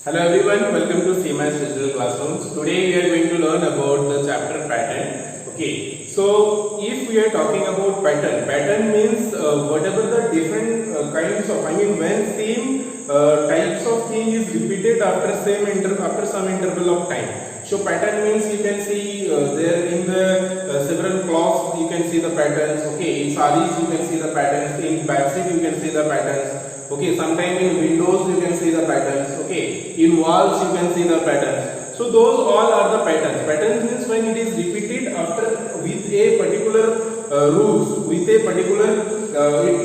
Hello everyone, welcome to CMS Digital Classrooms. Today we are going to learn about the chapter pattern. Okay, so if we are talking about pattern means whatever the different kinds of, when same types of thing is repeated after some interval of time. So pattern means you can see there in the several cloths you can see the patterns. Okay, in sarees you can see the patterns. In bedsheet you can see the patterns. Okay, sometime in windows you can see the patterns. Okay, in walls you can see the patterns. So those all are the patterns. Patterns means when it is repeated after with a particular rules, with a particular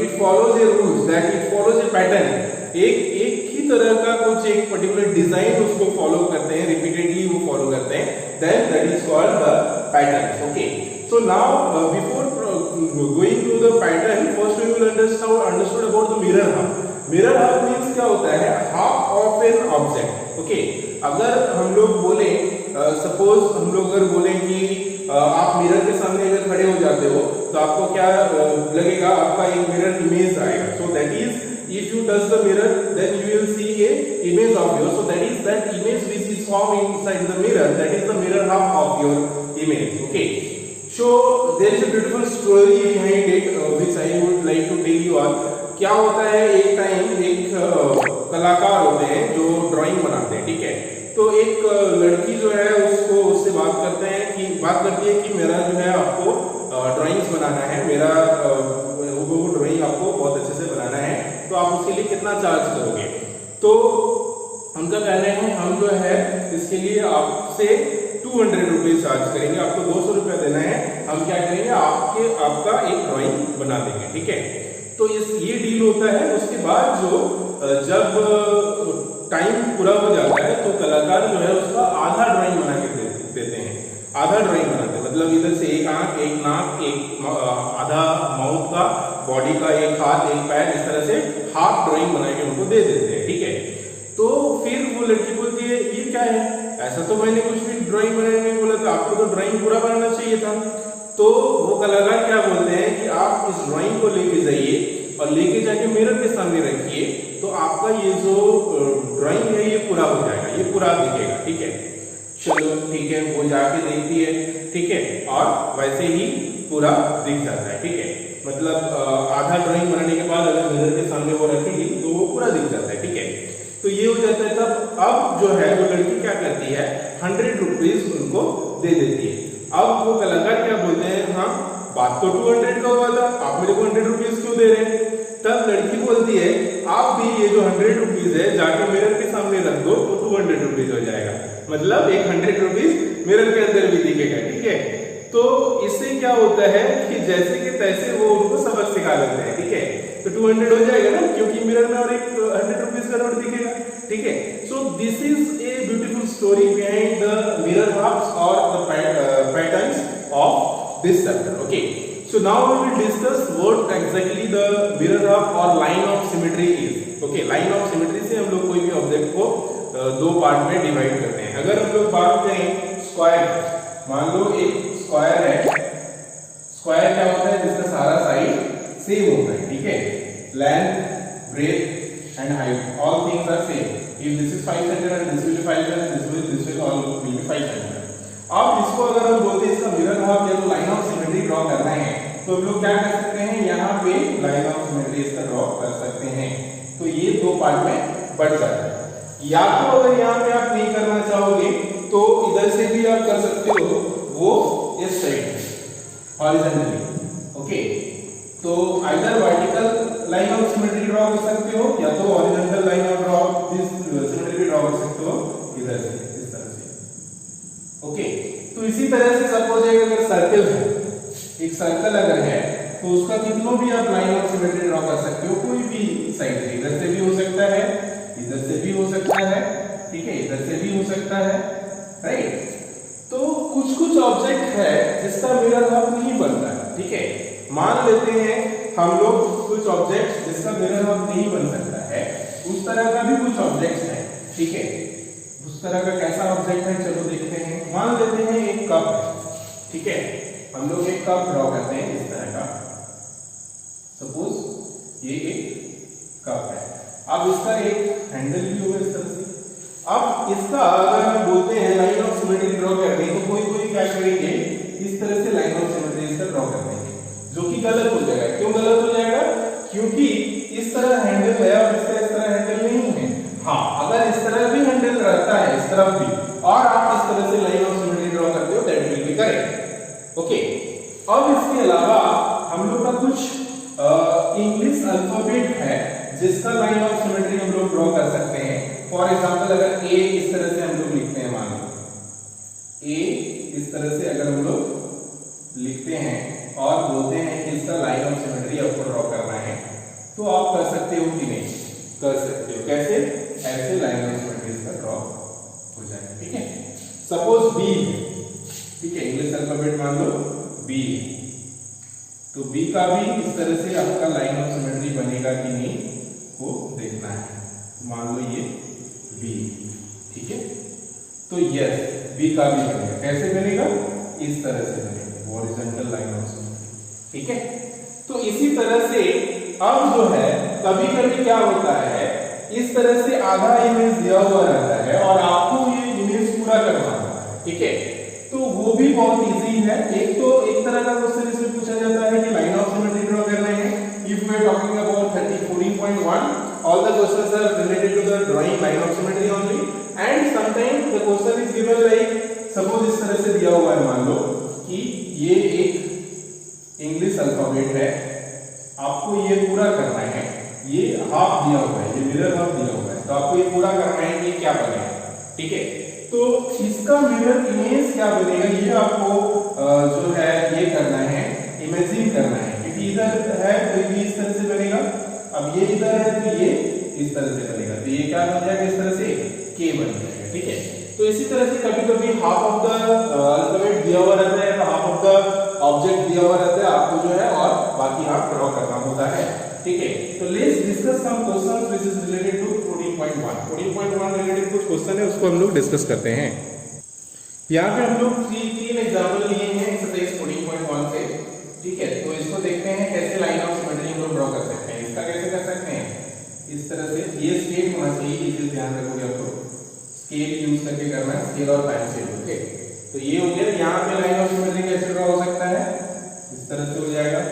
it follows a rules, that it follows a pattern. एक ही तरह का कुछ एक particular design उसको follow करते हैं, repeatedly वो follow करते हैं, then that is called the patterns. Okay, so now before going to the pattern, first we will understood about the mirror half. Mirror half means क्या होता है? Half of an object. Okay, अगर हम लोग बोले suppose हम लोग अगर बोले कि आप मिरर के सामने अगर खड़े हो जाते हो तो आपको क्या लगेगा? आपका एक मिरर इमेज आएगा. So that is if you touch the mirror then you will see a image of your. So that is that image which is form inside the mirror, that is the mirror half of your image. Okay, so there is a beautiful story behind it which I would like to tell you all. क्या होता है, एक time एक कलाकार होते हैं जो drawing बनाते हैं. ठीक है, तो एक लड़की जो है उससे बात करती है कि मेरा जो है आपको ड्राइंग्स बनाना है, मेरा वो ड्राइंग आपको बहुत अच्छे से बनाना है, तो आप उसके लिए कितना चार्ज करोगे? तो उनका कहना है हम जो है इसके लिए आपसे 200 रुपीज चार्ज करेंगे, आपको 200 रुपया देना है, हम क्या करेंगे आपका एक ड्राइंग बना देंगे. ठीक है, तो ये डील होता है. उसके बाद जब टाइम पूरा हो जाता है तो कलाकार जो है उसका आधा ड्राइंग बना के देते हैं. आधा ड्राइंग बनाते हैं मतलब इधर से एक आंख, एक नाक, एक आधा माउथ का, बॉडी का एक हाथ, एक पैर, इस तरह से हाफ ड्राइंग बना के उनको दे देते हैं. ठीक है, तो फिर वो लड़की बोलती है ये क्या है? ऐसा तो मैंने कुछ भी ड्राइंग बनाने नहीं बोला था, आपको तो ड्राइंग पूरा बनाना चाहिए था. तो वो कलाकार क्या बोलते हैं कि आप इस ड्राइंग को लेके जाइए और लेके जाके मिरर के सामने रखिए, तो आपका ये जो ड्राइंग है ये पूरा हो जाएगा, ये पूरा दिखेगा. ठीक है, चलो ठीक है, वो जाके देखती है. ठीक है, और वैसे ही पूरा दिख जाता है. ठीक है, मतलब आधा ड्राइंग बनाने के बाद अगर मिरर के सामने वो रखेगी तो वो पूरा दिख जाता है. ठीक है, तो ये हो जाता है. तब अब जो है वो लड़की क्या करती है, 100 रुपीज उनको दे देती है. अब वो कलाकार क्या बोलते हैं, हाँ बात तो 200 का हुआ था, आप मेरे को 100 रुपीज क्यों दे रहे हैं? तब लड़की बोलती है आप भी ये जो 100 रुपीज है जाके मिरर के सामने रख दो तो 200 रुपीज हो जाएगा, मतलब एक 100 रुपीज मिरर के अंदर भी दिखेगा. ठीक है, तो इससे क्या होता है कि जैसे कि तैसे वो उनको सबक सिखा देते हैं. ठीक है, तो 200 हो जाएगा ना, क्योंकि मिरर में और एक 100 रुपीज का नोट दिखेगा. ठीक है, so this is a beautiful story behind the mirror halves और the patterns of this chapter. Okay, so now we will discuss what exactly the mirror half or line of symmetry is. Okay, line of symmetry से हम लोग कोई भी object को दो part में divide करते हैं. अगर हम लोग बात करें स्क्वायर, मान लो एक स्क्वायर है. स्क्वायर क्या होता है? जिसका सारा साइड सेम होता है. ठीक है, length, breadth and height, all things are same. If this is 5 cm and this will be 5 cm, this will all will be 5 cm. अब इसको अगर हम बोलते हैं इसका मिरर हाफ या तो लाइन ऑफ सिमेट्री ड्रॉ करना है, तो हम लोग क्या कर सकते हैं, यहाँ पे लाइन ऑफ सिमेट्री इसका ड्रॉ कर सकते हैं. तो ये दो पार्ट में बढ़ जाता है. या तो अगर यहाँ पे आप नहीं करना चाहोगे तो इधर से भी आप कर सकते हो, वो इस साइड हॉरिजॉन्टली. ओके, तो either vertical line of symmetry draw कर सकते हो या तो horizontal line of draw this symmetry draw कर सकते हो इधर से. ओके, तो इसी तरह से सपोज अगर सर्कल है, एक सर्कल अगर है तो उसका कितनों भी आप लाइन ऑफ सिमेट्री ड्रॉ कर सकते हो, कोई भी साइड से. इधर से भी हो सकता है, इधर से भी हो सकता है. ठीक है, इधर से भी हो सकता है. राइट, तो कुछ ऑब्जेक्ट है जिसका मिरर हाफ नहीं बनता है. ठीक है, मान लेते हैं हम लोग कुछ ऑब्जेक्ट जिसका मिरर हाफ नहीं बन सकता है, उस तरह का भी कुछ ऑब्जेक्ट है. ठीक है, उस तरह का कैसा ऑब्जेक्ट है चलो देखते हैं. मान लेते हैं एक कप है. ठीक है, हम लोग एक कप ड्रॉ करते हैं इस तरह का. सपोज ये एक कप है. अब इसका एक हैंडल भी होगा इस तरह से. अब इसका अगर हम बोलते हैं लाइन ऑफ सिमेट्री ड्रॉ करने, तो कोई कोई क्या करेंगे, इस तरह से लाइन ऑफ सिमेट्री इसका ड्रॉ कर देंगे, जो कि गलत हो जाएगा। क्यों गलत हो जाएगा? क्योंकि इस तरह हैंडल है और इसका इस तरह हैंडल नहीं है। हाँ, अगर इस तरह भी हैंडल रहता है, इस तरफ भी, और आप इस तरह से लाइन ऑफ सिमेट्री ड्रॉ करते हो, that will be correct. Okay, अब इसके अलावा हम लोग का कुछ इंग्लिश अल्फाबेट है जिसका लाइन ऑफ सिमेट्री हम लोग ड्रॉ कर सकते हैं। फॉर एग्जांपल, अगर ए इस तरह से हम लोग लिखते हैं, मान लो ए इस तरह से अगर हम लोग लिखते हैं और बोलते हैं कि इसका लाइन ऑफ सिमेट्री आपको ड्रॉ करना है, तो आप कर सकते हो कि नहीं? कर सकते हो। कैसे? ऐसे लाइन ऑफ सिमेट्री इसका ड्रॉ हो जाएगा। ठीक है, सपोज बी, ठीक है, इंग्लिश अल्फाबेट मान लो बी, तो बी का भी इस तरह से आपका लाइन ऑफ सिमेट्री बनेगा कि नहीं वो देखना है। मान लो ये बी, ठीक है, तो यस, बी का भी बनेगा। कैसे बनेगा? इस तरह से बनेगा, हॉरिजॉन्टल लाइन ऑफ सिमेट्री। ठीक है, तो इसी तरह से अब जो है कभी कभी क्या होता है, इस तरह से आधा इमेज दिया हुआ रहता है और आपको ये इमेज पूरा करना होता है। ठीक है, तो वो भी बहुत इजी है। एक तरह का क्वेश्चन इसमें पूछा जाता है कि लाइन ऑफ सिमेट्री ड्रॉ करना है। If we are talking about 14.1, all the questions are related to the drawing line of symmetry only, and sometimes the question is given like, suppose इस तरह से दिया हुआ है, मान लो कि ये एक इंग्लिश अल्फाबेट है, आपको ये पूरा करना है, ये हाफ दिया हुआ है, ये मिरर हाफ दिया हुआ है, तो आपको ये पूरा करना है कि क्या बनेगा। ठीक है, तो इसका मिरर इमेज क्या बनेगा, ये आपको जो है ये करना है, इमेजिन करना है। क्योंकि इधर है तो ये इस तरह से बनेगा, अब ये इधर है तो ये इस तरह से बनेगा, तो ये क्या बन जाएगा, इस तरह से के बन जाएगा। ठीक है, तो इसी तरह से कभी कभी हाफ ऑफ द अल्फाबेट दिया हुआ रहता है, तो हाफ ऑफ द ऑब्जेक्ट दिया हुआ रहता है आपको जो है, और बाकी हाफ ड्रॉ करना होता है। ठीक है, तो let's discuss some questions which is related to 14.1। 14.1 related कुछ क्वेश्चन है, उसको हम लोग डिस्कस करते हैं। यहाँ पे हम लोग तीन एग्जांपल लिए हैं एक्सरसाइज 14.1 से। ठीक है, तो इसको देखते हैं कैसे लाइन ऑफ सिमेट्री हम लोग ड्रॉ कर सकते हैं। इसका कैसे कर सकते हैं, इस तरह से, ये स्केल होना चाहिए, ये चीज ध्यान रखोगे आप लोग, स्केल यूज करके करना है, स्केल और पेंसिल। ओके, तो ये हो गया। यहाँ पे लाइन ऑफ सिमेट्री कैसे ड्रॉ हो सकता है, इस तरह से हो जाएगा।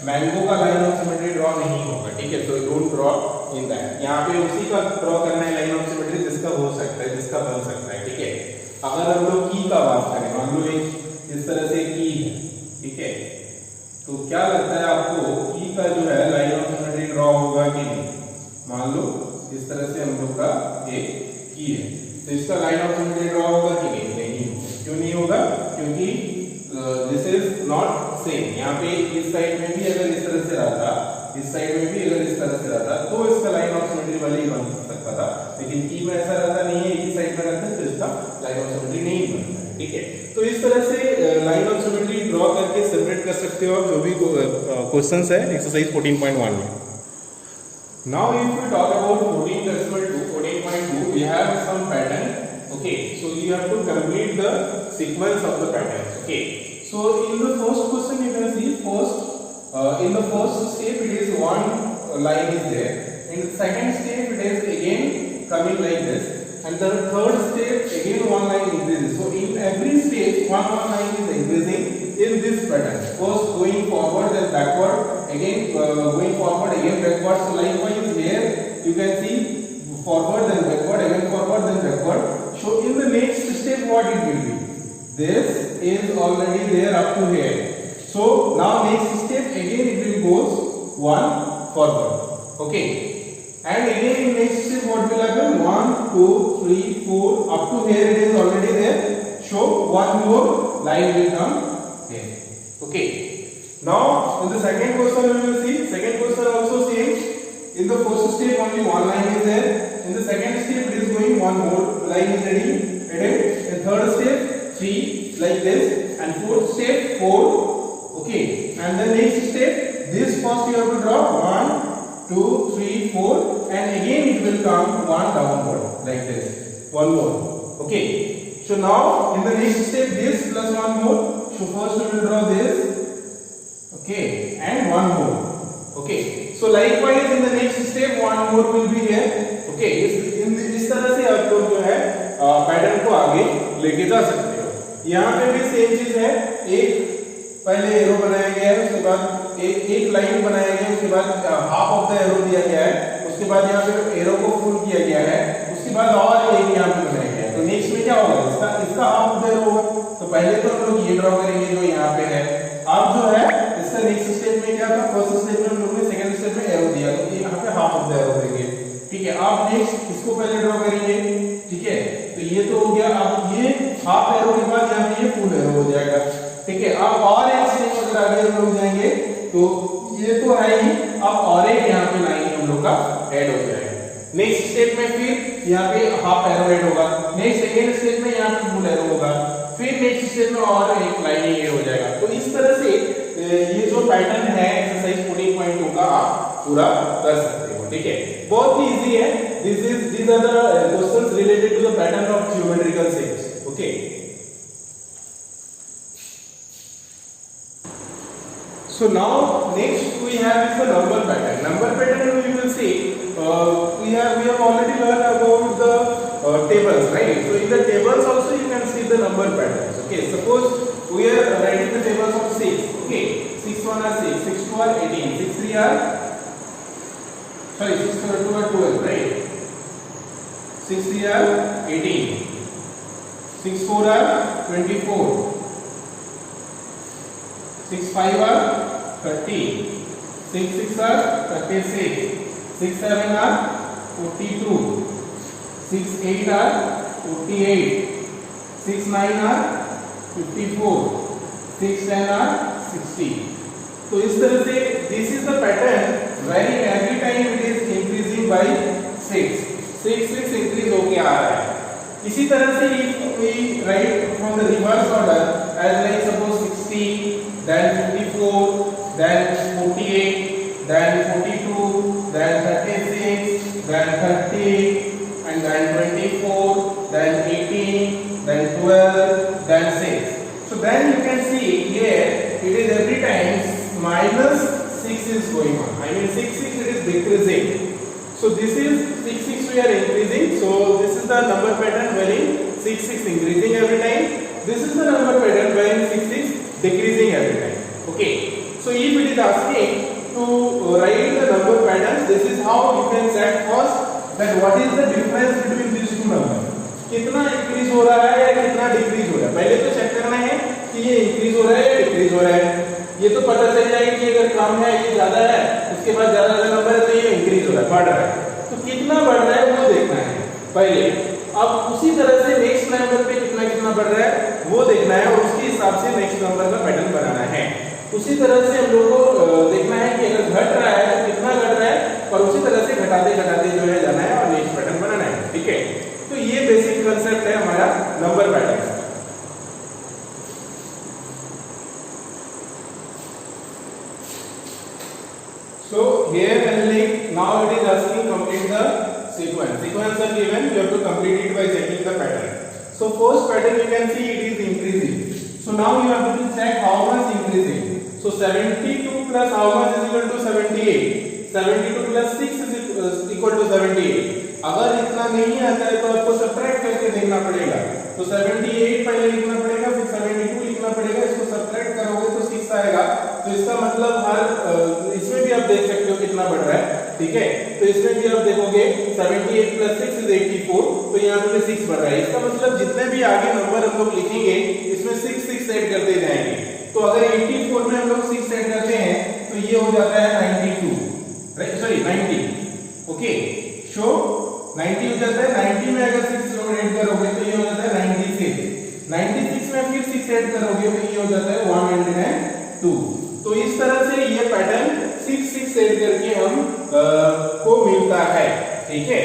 मैंगो का लाइन ऑफ सिमेट्री ड्रॉ नहीं होगा। ठीक है, तो डोंट ड्रॉ इन दैट। यहाँ पे उसी का ड्रॉ करना है लाइन ऑफ सिमेट्री जिसका हो सकता है, जिसका बन सकता है। ठीक है, अगर हम लोग की का बात करें, मान लो एक इस तरह से की है, ठीक है, तो क्या लगता है आपको की का जो है लाइन ऑफ सिमेट्री ड्रॉ होगा कि नहीं? मान लो इस तरह से हम लोग का एक की है, तो इसका लाइन ऑफ सिमेट्री ड्रॉ होगा कि नहीं? नहीं होगा। क्यों नहीं होगा? क्योंकि दिस इज नॉट सेम। यहाँ पे इस साइड में भी अगर इस तरह से रहता, इस साइड में भी अगर इस तरह से रहता, तो इसका लाइन ऑफ सिमेट्री वाले ही बन सकता था, लेकिन की में ऐसा रहता नहीं है, एक ही साइड में रहता है, तो इसका लाइन ऑफ सिमेट्री नहीं बनता है। ठीक है, तो इस तरह से लाइन ऑफ सिमेट्री ड्रॉ करके सेपरेट कर सकते हो आप जो भी क्वेश्चंस है एक्सरसाइज 14.1 में। Now if we talk about 14.2, we have some pattern. Okay, so you have to complete the sequence of the pattern. Okay, so in the first question you can see in the first step it is one line is there, in the second step it is again coming like this, and the third step again one line increases. So in every stage one line is increasing in this pattern, first going forward then backward, again going forward again backward. So likewise here you can see forward then backward, again forward then backward. So in the next step what it will be, this is already there up to here, so now next step again it will goes one forward. Okay, and again in next step what will happen, 1 2 3 4 up to here it is already there, so one more line will come here. Okay, now in the second question we will see, second question also same. In the first step only one line is there, in the second step it is going one more line is ready added, in third step 3 like this, and fourth step 4. Okay, and the next step this first you have to draw 1 2 3 4, and again it will come one downward like this, one more. Okay, so now in the next step this plus one more, so first we will draw this, okay, and one more. Okay, so likewise in the next step one more will be here. Okay, in this इस तरह से आप लोग जो है pattern को आगे लेके जा सकते हो। यहाँ पे भी सेम चीज है, एक पहले एरो बनाया गया है, उसके बाद एक लाइन बनाया गया है, उसके बाद हाफ ऑफ द एरो दिया गया है, उसके बाद यहाँ पे एरो को फुल किया गया है, उसके बाद और एक यहाँ पे बनाया गया है। तो नेक्स्ट में क्या होगा, इसका हाफ ऑफ द एरो होगा। तो पहले तो हम लोग ये ड्रॉ करेंगे जो यहाँ पे है। अब जो है इसका नेक्स्ट स्टेप में क्या था, फर्स्ट स्टेप में हम लोग ने सेकंड स्टेप में एरो दिया, तो यहाँ पे हाफ ऑफ द एरो देंगे। ठीक है, आप नेक्स्ट इसको पहले ड्रॉ करेंगे। ठीक है, तो ये तो हो गया। अब ये हाफ एरो के बाद यहाँ पे ये फुल एरो हो जाएगा। ठीक है, अब और एक स्टेप अगर आगे हम लोग जाएंगे तो ये तो है ही, अब और एक यहाँ पे लाइन हम लोग का ऐड हो जाएगा। नेक्स्ट स्टेप में फिर यहाँ पे हाफ एरो ऐड होगा, नेक्स्ट सेकेंड स्टेप में यहाँ पे फुल एरो होगा, फिर नेक्स्ट स्टेप में और एक लाइन ऐड हो जाएगा। तो इस तरह से ये जो पैटर्न है एक्सरसाइज 14.2 का आप पूरा कर सकते हो। ठीक है, बहुत ही इजी है। these are the questions related to the pattern of geometrical shapes. Okay. So now next we have is the number pattern. Number pattern we will see. We have already learned about the tables, right? So in the tables also you can see the number patterns. Okay. Suppose we are writing the tables of 6. Okay. 6 1 are 6, 6 2 are 18, 6 3 are 6 2 are 12, right? 6 3 are 18, 6 4 are 24, 6 5 are 30, 6 6 are 36, 6 7 are 42, 6 8 are 48, 6 9 are 54, 6 10 are 60. तो इस तरह से this is the pattern wherein every time it is increasing by 6 increase होके आ रहा है। इसी तरह से if we write from the reverse order as like suppose 60, then 54, then 48, then 42, then 36, then 30, and then 24, then 18, then 12, then 6. So then you can see here it is every time minus 6 is going on. I mean 6 6 it is decreasing. So this is 6 6 we are increasing. So this is the number pattern wherein 6 6 increasing every time. This is the number pattern wherein 6 6 decreasing every time. Okay. So if it is asking to write the number patterns, this is how you can set first that what is the difference between these two numbers. कितना increase हो रहा है या कितना decrease हो रहा है, पहले तो चेक करना है कि ये इंक्रीज हो रहा है या डिक्रीज हो रहा है। ये तो पता चल जाएगा कि अगर कम है ये ज्यादा है, उसके बाद ज्यादा नंबर है तो ये इंक्रीज हो रहा है, बढ़ रहा है। तो कितना बढ़ रहा है वो देखना है पहले। अब उसी तरह से नेक्स्ट नंबर पे कितना कितना बढ़ रहा है वो देखना है और उसके हिसाब से नेक्स्ट नंबर का पैटर्न बनाना है। उसी तरह से हम लोग को देखना है कि अगर घट रहा है तो कितना घट रहा है और उसी तरह से घटाते घटाते जो है जाना है और नेक्स्ट पैटर्न बनाना है। ठीक है, तो ये बेसिक कंसेप्ट है हमारा number pattern. So here and like now it is asking complete the sequence. Sequence are given, you have to complete it by checking the pattern. So first pattern you can see it is increasing. So now you have to check how much increasing. So 72 plus how much is equal to 78. 72 plus 6 is equal to 78. अगर इतना नहीं आता है तो आपको subtract करके देखना पड़ेगा। तो 78 पहले लिखना पड़ेगा, फिर 72 लिखना पड़ेगा, इसको सब्ट्रैक्ट करोगे तो 6 आएगा। तो इसका मतलब हर इसमें भी आप देख सकते हो कितना बढ़ रहा है। ठीक है, तो इसमें भी आप देखोगे 78 plus 6 is 84, तो यहाँ पे 6 बढ़ रहा है। इसका मतलब जितने भी आगे नंबर हम लोग लिखेंगे इसमें 6 6 ऐड करते जाएंगे। तो अगर 84 में हम लोग 6 ऐड करते हैं तो ये हो जाता है 92, राइट, सॉरी 90। ओके, शो 90 हो जाता है। 90 में अगर 6 लोग ऐड करोगे तो ये हो जाता है 96। 96 में फिर 6 ऐड करोगे तो ये हो जाता है 102। तो इस तरह से ये पैटर्न 6 6 ऐड करके हम को मिलता है। ठीक है,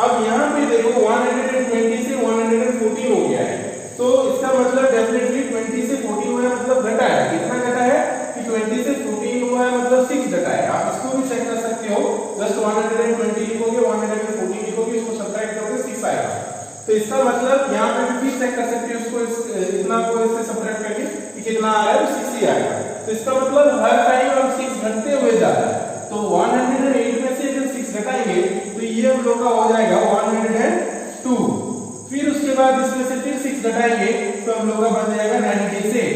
अब यहाँ पे देखो 120 से 114 हो गया है, तो इसका मतलब डेफिनेटली 20 से 14 हुआ है, मतलब घटा है। कितना घटा है कि 20 से 14 हुआ है मतलब 6 घटा है। आप इसको भी चेक कर सकते हो, जस्ट 120 लिखोगे, 114 लिखोगे, इसको सब्ट्रैक्ट करोगे 6 आएगा। तो इसका मतलब यहाँ पे भी चेक कर सकते हो इसको, इतना को इससे सब्ट्रैक्ट करके कि कितना आ रहा है, 6 ही आएगा। तो इसका मतलब हर टाइम हम 6 घटते हुए जा रहा है। तो 108 में से जब 6 घटाएंगे तो ये हम लोग का हो जाएगा 104। बाद इसमें से फिर 6 घटाएंगे तो हम लोग का बन जाएगा 96,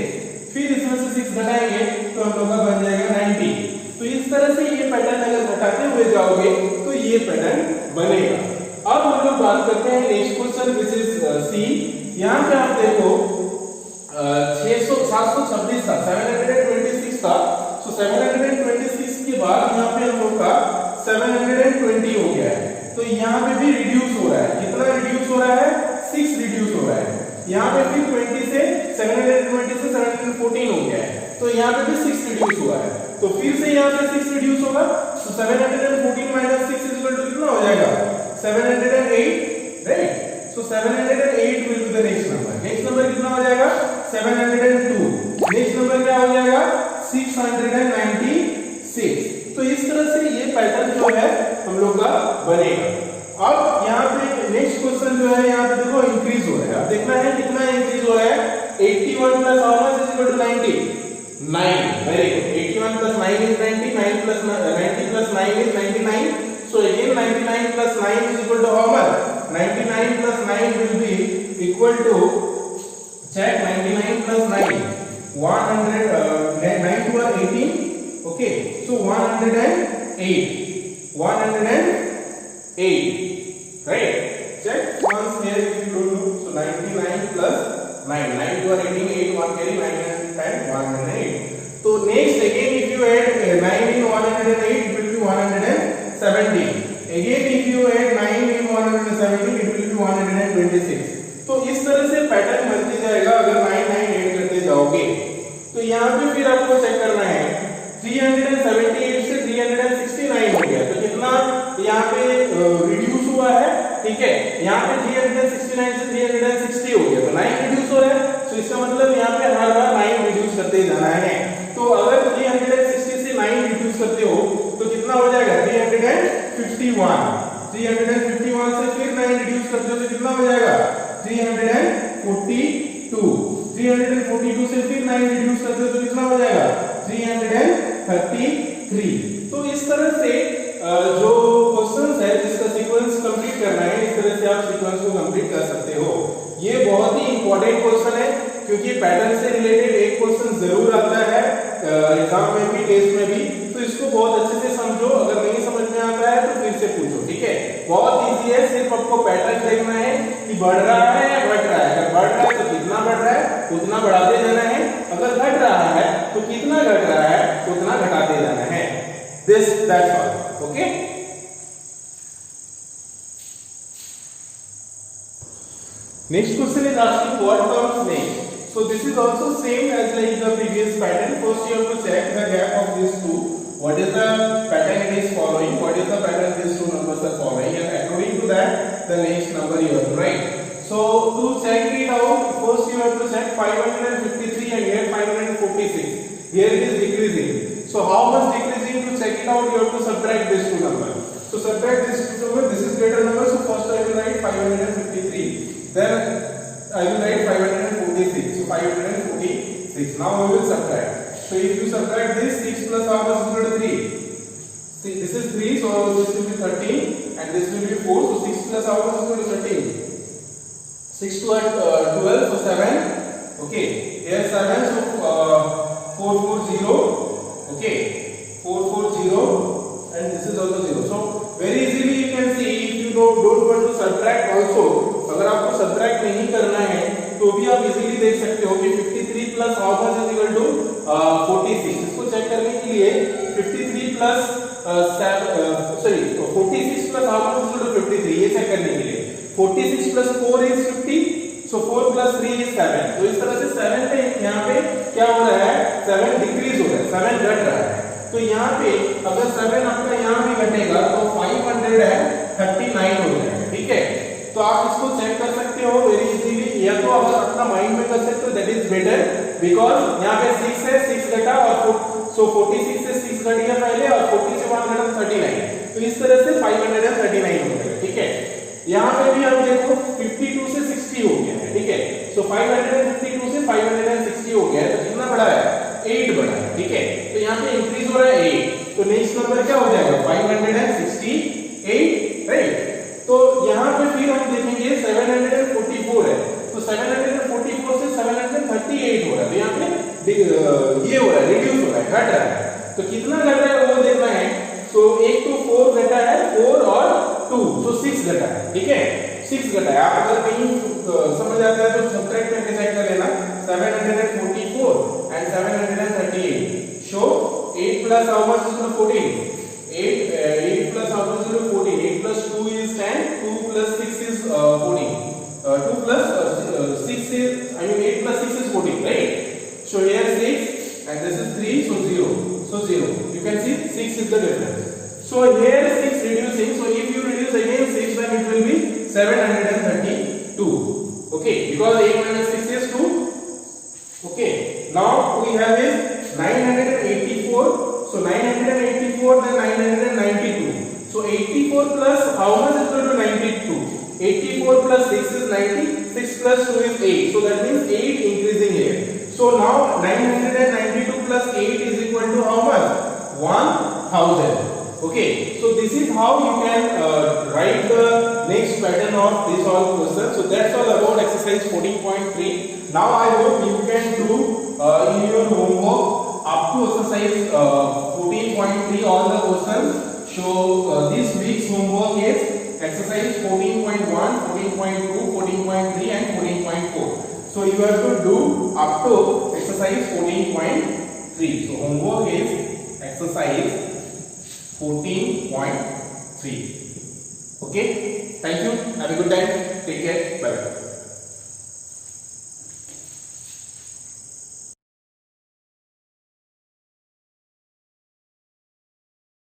फिर इसमें से 6 घटाएंगे तो हम लोग का बन जाएगा 90। तो इस तरह से ये पैटर्न अगर घटाते हुए जाओगे तो ये पैटर्न बनेगा। अब हम लोग बात करते हैं next question, this is C. यहाँ पे आप देखो 726 था, 726 था, तो 726 के बाद यहाँ पे हम लोग का 720 हो गया है। तो यहाँ पे भी रिड्यूस हो रहा है, कितना रिड्यूस हो रहा है, 6 रिड्यूस हो रहा है। यहाँ पे फिर 20 से 720 से 714 हो गया है, तो यहाँ पे भी 6 रिड्यूस हुआ है। तो फिर से यहाँ पे 6 रिड्यूस होगा, तो 714 माइनस 6 इज इक्वल टू कितना हो जाएगा, 708, right. So 708 will be the next number. Next number कितना हो जाएगा, 702. Next number क्या हो जाएगा, 696. तो इस तरह से ये पैटर्न जो है हम लोग का बनेगा। अब यहाँ पे नेक्स्ट क्वेश्चन जो है, यहाँ पे देखो इंक्रीज हो रहा है। अब देखना है कितना इंक्रीज हो रहा है, 81 plus how much is equal to 90, 9। Very good. 81 plus 9 is 90, 9 plus 90 plus 9 is 99. So again 99 plus 9 is equal to how much? 99 plus 9 will be equal to, check, 99 plus 9, 100, 9 to 18, okay, so 108, 108, right, check, once here if you don't know, so 99 plus 9, 9 to 18, 8, 1 carry, 9 and 10, 108. So next again if you add 9 in 108, it will be 117. Again if you add 9 in 117, it will be 126. तो इस तरह से pattern बनते जाएगा अगर 9 9 add करते जाओगे। तो यहाँ पे फिर आपको चेक करना है, 378 से 369 हो गया, तो कितना यहाँ पे रिड्यूस हुआ है, ठीक है। यहाँ पे 369 से 360 हो गया, तो 9 रिड्यूस हो रहा है। तो इसका मतलब यहाँ पे हर बार 9 रिड्यूस करते जाना है। तो अगर 360 से 9 रिड्यूस करते हो तो कितना हो जाएगा, 351। 351 से फिर 9 रिड्यूस करते हो तो कितना हो जाएगा, 342। 342 से फिर 9 रिड्यूस करते हो तो कितना हो जाएगा, 333। तो इस तरह से जो क्वेश्चंस है जिसका सीक्वेंस कंप्लीट करना है, इस तरह से आप सीक्वेंस को कंप्लीट कर सकते हो। ये बहुत ही इंपॉर्टेंट क्वेश्चन है क्योंकि पैटर्न से रिलेटेड एक क्वेश्चन जरूर आता है एग्जाम में भी, टेस्ट में भी। तो इसको बहुत अच्छे से समझो, अगर नहीं समझ में आता है तो फिर से पूछो, ठीक है। बहुत इजी है, सिर्फ आपको पैटर्न देखना है कि बढ़ रहा है या घट रहा है। अगर बढ़ रहा है तो कितना बढ़ रहा है उतना बढ़ाते जाना है, अगर घट रहा है तो कितना घट रहा है उतना घटाते जाना है। This that's all, okay. Next question is asking what comes next. So this is also same as like the previous pattern. First you have to check the gap of these two. What is the pattern it is following? What is the pattern these two numbers are following? And according to that, the next number you have to write. So to check it out, first you have to check 553 and here 546. Here it is decreasing. So how much decreasing? To check it out, you have to subtract these two numbers. So subtract these two numbers. This is greater number. So first I will write 553. Then I will write 546. So 546. Now we will subtract. So if you subtract this, 6 plus how much is equal to 3? See, this is 3, so this will be 13 and this will be 4. So 6 plus how much is equal to 13? 6 to 12, so 7. Okay. Here 7, so 440. Okay. 440 and this is also 0. So very easily you can see, if you don't want to subtract also, अगर आपको subtract नहीं करना है तो भी आप easily देख सकते हो कि 53 plus how much is equal to 46। इसको चेक करने के लिए 53 plus 46 plus how much is equal to 53, ये चेक करने के लिए 46 plus 4 is 50, so 4 plus 3 is 7। तो इस तरह से 7 पे यहाँ पे क्या हो रहा है, 7 डिक्रीज हो रहा है, 7 घट रहा है। तो यहाँ पे अगर 7 आपका यहाँ भी घटेगा तो 539 हो जाएगा, ठीक है। तो आप इसको चेक कर सकते हो वेरी इजीली, या तो अगर अपना माइंड में कर सकते हो, दैट इज बेटर, बिकॉज यहाँ पे 6 है, 6 घटा और सो 46 से 6 घट गया पहले और 40 से 1 घटा 39, तो इस तरह से 539 हो गया, ठीक है। यहाँ पे भी हम देखो 52 से 60 हो गया है, ठीक है। सो 552 से 560 हो गया है, तो कितना बढ़ा है, 8 बढ़ा है, ठीक है। तो यहाँ पे इंक्रीज हो रहा है 8, तो नेक्स्ट नंबर क्या हो जाएगा, 568, राइट। तो यहाँ पे फिर हम देखेंगे 744 है, ये हो रहा है, रिड्यूस हो रहा है, घट रहा है। तो कितना घट रहा है वो देखना है। सो 8 to 4 घटा है, 4 और 2, सो 6 घटा है, ठीक है, 6 घटा है। आप अगर कहीं समझ आता है तो सब्ट्रैक्ट करके चेक कर लेना। 744 and 738 show 8 plus how much is 14? 8 plus how much is 14? 8 plus 2 is 10, 2 plus 6 is 14. 2 plus 6 is, I mean 8 plus 6 is 14, right? So here 6 and this is 3, so 0. So 0. You can see 6 is the difference. So here 6 reducing. So if you reduce again 6, then it will be 732. Okay, because 8 minus 6 is 2. Okay. Now we have is 984. So 984 then 992. So 84 plus how much is equal to 92? 84 plus 6 is 90. 6 plus 2 is 8. So that means 8 increasing here. So now 992 plus 8 is equal to how much? 1000. Okay. So this is how you can write the next pattern of this all question. So that's all about exercise 14.3. Now I hope you can do in your homework up to exercise 14.3 all the questions. So this week's homework is exercise 14.1, 14.2, 14.3 and 14.4. So you have to do up to exercise 14.3. So homework is exercise 14.3. Okay. Thank you. Have a good time. Take care. Bye.